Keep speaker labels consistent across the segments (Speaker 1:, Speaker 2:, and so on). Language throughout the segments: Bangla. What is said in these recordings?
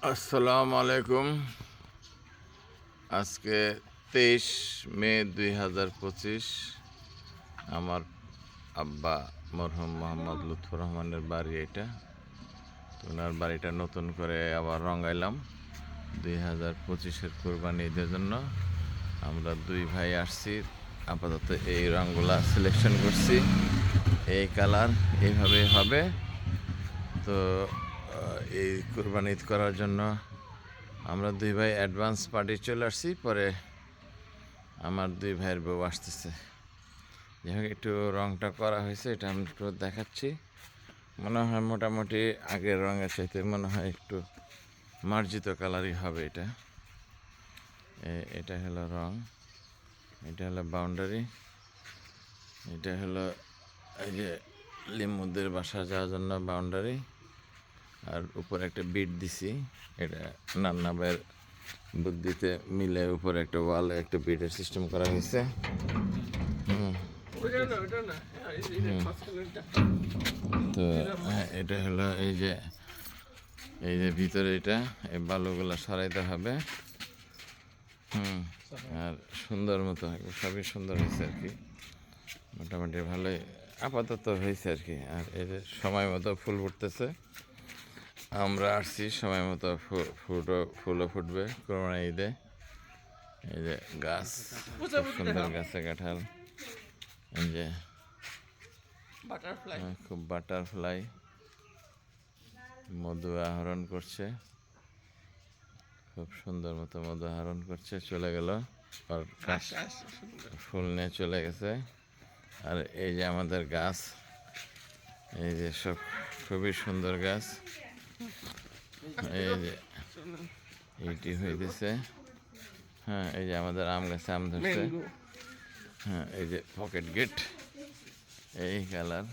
Speaker 1: আসসালামু আলাইকুম। আজকে 23 মে 2025। আমার আব্বা মরহুম মোহাম্মদ লুৎফর রহমানের বাড়ি এটা। তো ওনার বাড়িটা নতুন করে আবার রঙাইলাম 2025-এর কোরবানি ঈদের জন্য। আমরা দুই ভাই আসছি, আপাতত এই রঙগুলা সিলেকশন করছি। এই কালার এইভাবে হবে। তো এই কোরবানি ঈদ করার জন্য আমরা দুই ভাই অ্যাডভান্স পার্টি চলে আসছি। পরে আমার দুই ভাইয়ের বউ আসতেছে। যাই হোক, একটু রঙটা করা হয়েছে, এটা আমি একটু দেখাচ্ছি। মনে হয় মোটামুটি আগের রঙের চাইতে মনে হয় একটু মার্জিত কালারই হবে এটা। এটা হলো রং, এটা হলো বাউন্ডারি, এটা হলো এই যে লিমুদের বাসা যাওয়ার জন্য বাউন্ডারি, আর উপরে একটা বিট দিছি। এটা নান্না ভাইয়ের বুদ্ধিতে মিলে উপরে একটা ওয়ালে একটা বিটের সিস্টেম করা হয়েছে। তো এটা হলো এই যে ভিতরে এটা এই বালুগুলো সরাইতে হবে। আর সুন্দর মতো সবই সুন্দর হয়েছে আর কি, মোটামুটি ভালোই আপাতত হয়েছে আর কি। আর এর সময় মতো ফুল ফুটতেছে, আমরা আসছি সময় মতো ফুলও ফুটবে কোরবানি ঈদে। এই যে গাছ, সুন্দর গাছে কাঁঠাল, এই যে খুব বাটারফ্লাই মধু আহরণ করছে, খুব সুন্দর মতো মধু আহরণ করছে। চলে গেল আর ফুল নিয়ে চলে গেছে। আর এই যে আমাদের গাছ, এই যে সব খুবই সুন্দর গাছ। এই যে এইটি হইতেছে। হ্যাঁ, এই যে আমাদের আম গাছে আম ধরছে। হ্যাঁ, এই যে পকেট গেট, এই কালার,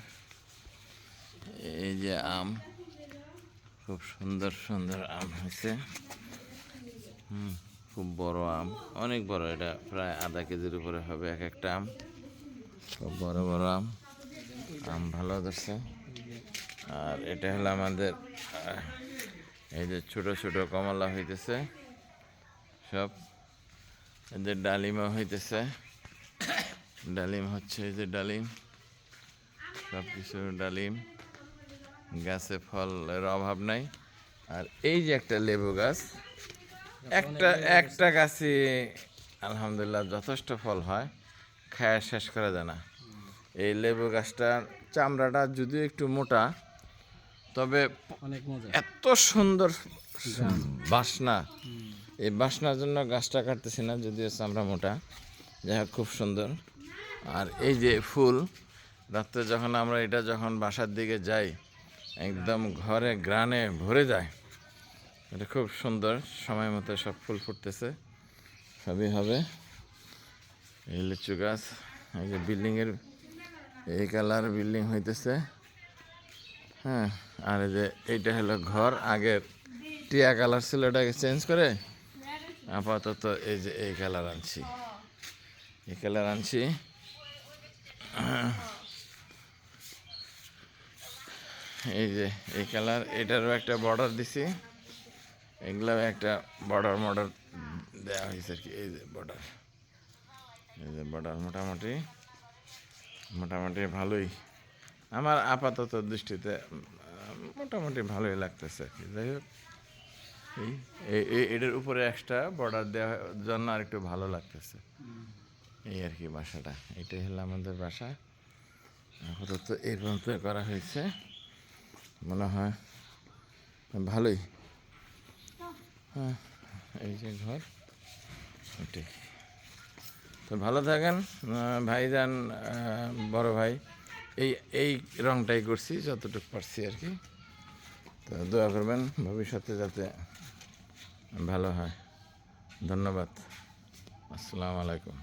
Speaker 1: এই যে আম, খুব সুন্দর সুন্দর আম হয়েছে। খুব বড় আম, অনেক বড়, এটা প্রায় আধা কেজির উপরে হবে এক একটা আম। খুব বড় বড় আম, আম ভালো ধরছে। আর এটা হলো আমাদের এই যে ছোট ছোট কমলা হইতেছে সব। এই যে ডালিমও হইতেছে, ডালিম হচ্ছে, এই যে ডালিম, সব কিছু ডালিম, গাছে ফলের অভাব নাই। আর এই যে একটা লেবু গাছ, একটা গাছে আলহামদুলিল্লাহ যথেষ্ট ফল হয়, খায় শেষ করা যায় না। এই লেবু গাছটার চামড়াটা যদিও একটু মোটা, তবে এত সুন্দর বাসনা, এই বাসনার জন্য গাছটা কাটতেছি না, যদিও চামড়া মোটা, যাই হোক খুব সুন্দর। আর এই যে ফুল, রাত্রে যখন আমরা এটা যখন বাসার দিকে যাই, একদম ঘরে গ্রানে ভরে যায়। এটা খুব সুন্দর, সময় মতো সব ফুল ফুটতেছে, সবই হবে। এই লিচু গাছ, এই যে বিল্ডিংয়ের এই কালার বিল্ডিং হইতেছে। হ্যাঁ, আর এই যে এইটা হলো ঘর, আগের টিয়া কালার ছিল, এটাকে চেঞ্জ করে আপাতত এই যে এই কালার আনছি, এই কালার আনছি। এই যে এই কালার, এটারও একটা বর্ডার দিছি, এগুলাও একটা বর্ডার দেওয়া হয়েছে আর কি। এই যে বর্ডার, এই যে বর্ডার মোটামুটি ভালোই, আমার আপাতত দৃষ্টিতে মোটামুটি ভালোই লাগতেছে আর কি। যাই হোক, এটার উপরে এক্সট্রা বর্ডার দেওয়ার জন্য আর একটু ভালো লাগতেছে, এই আর কি। বাসাটা এটাই হলো আমাদের বাসা, আপাতত এই পর্যন্ত করা হয়েছে, মনে হয় ভালোই। হ্যাঁ, এই যে ঘর, এটাই। তো ভালো থাকেন ভাইজান, বড় ভাই। এই রংটাই করছি যতটুকু পারছি আর কি। তো দোয়া করবেন ভবিষ্যতে যাতে ভালো হয়। ধন্যবাদ। আসসালামু আলাইকুম।